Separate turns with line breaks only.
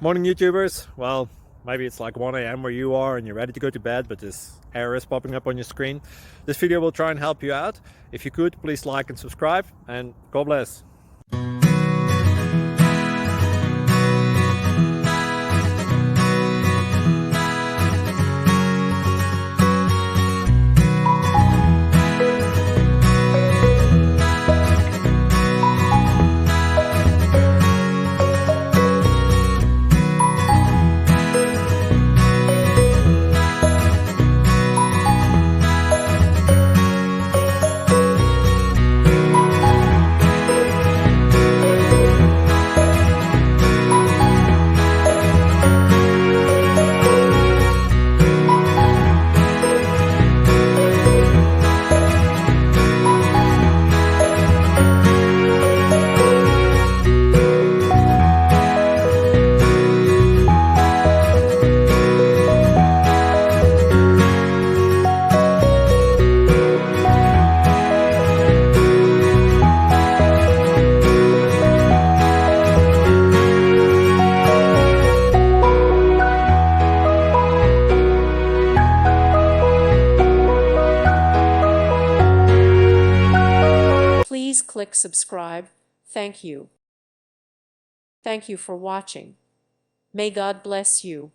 Morning YouTubers. Well, maybe it's like 1 a.m. where you are and you're ready to go to bed, but this error is popping up on your screen. This video will try and help you out. If you could, please like and subscribe, and God bless.
Please click subscribe. Thank you. Thank you for watching. May God bless you.